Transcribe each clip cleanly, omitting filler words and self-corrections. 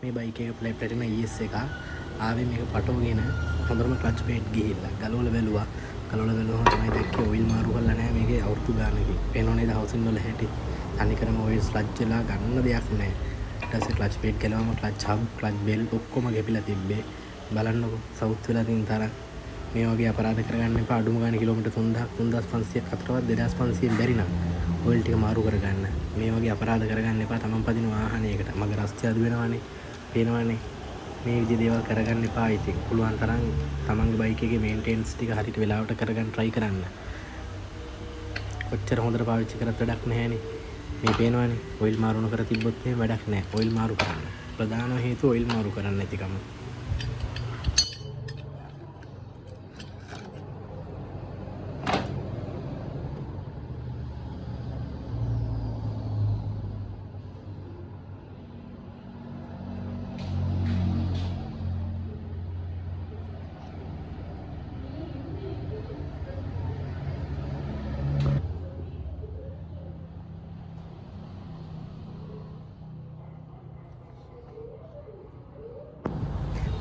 මේ බයික් එක platinum ES එක ආවේ මේක පටවගෙන හොඳටම ක්ලච් ප්ලේට් ගිහිල්ලා ගලවලා බැලුවා. ගලවලා බැලුවම තමයි දැක්කේ ඔයිල් මාරු කරලා නැහැ මේකේ අවුරුදු ගානකින්. පේනව නේද හවුසින් වල හැටි. තනිකරම ඔයිල් ස්ලජ් වෙලා ගන්න දෙයක් නැහැ. ඊට පස්සේ ක්ලච් ප්ලේට් ගලවම ක්ලච් හබ් ක්ලච් බෙල් ඔක්කොම ගෙපිලා තිබ්බේ. බලන්නකො සවුත් වෙලා තියෙන තරම් මේ වගේ අපරාධ කරගන්න එපා. අඩුම ගානේ කිලෝමීටර් 3500ක් අතරවත් 2500න් බැරි නම් ඔයිල් ටික මාරු කරගන්න. මේ වගේ අපරාධ කරගන්න එපා. තමන් පදින වාහනයකට මගේ රස්තිය අඩු වෙනවනේ. පේනවනේ. මේ විදිහේ දේවල් කරගන්න එපා. ඉතින් පුළුවන් තරම් තමන්ගේ බයික් එකේ මේන්ටේනන්ස් ටික හරියට වෙලාවට කරගන්න try කරන්න. කොච්චර හොඳට පාවිච්චි කරත් වැඩක් නැහැනේ. මේ පේනවනේ ඔයිල් මාරු නොකර තිබ්බොත් මේ වැඩක් නැහැ. ඔයිල් මාරු කරන්න. ප්‍රධාන හේතුව ඔයිල් මාරු කරන්න නැතිකම.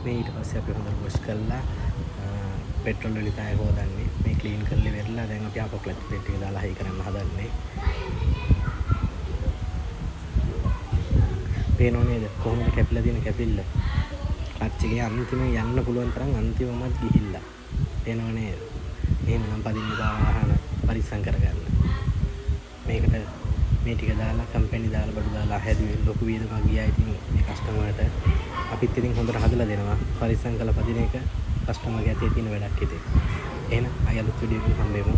මේ ඊට පස්සේ අපි හොඳට වොෂ් කරලා පෙට්‍රල් වලින් තමයි හොදන්නේ. මේ ක්ලීන් කරලා ඉවරලා දැන් අපි ආපහු ක්ලච් ප්ලේට් එක දාලා හයි කරන්න හදන්නේ. පේනෝ නේද කොහොමද කැපිලා තියෙන කැපිල්ල. ක්ලච් එකේ අන්තිම යන්න පුළුවන් තරම් අන්තිමමත් ගිහිල්ලා. පේනෝ නේද? එහෙමනම් පදින්න වාහන පරිස්සම් කරගන්න. මේකට මේ ටික දාලා කම්පැනි දාලා බඩු දාලා හැදුවේ ලොකු වියදමක් ගියා. ඉතින් මේ කස්ටමර්ට අපිත් ඉතින් හොඳට හදලා දෙනවා. පරිස්සම් කරලා පදින එක කස්ටමර්ගේ අතේ තියෙන වැඩක් ඉතින්. එහෙනම් අය අලුත් වීඩියෝ එකකින් හම්බෙමු.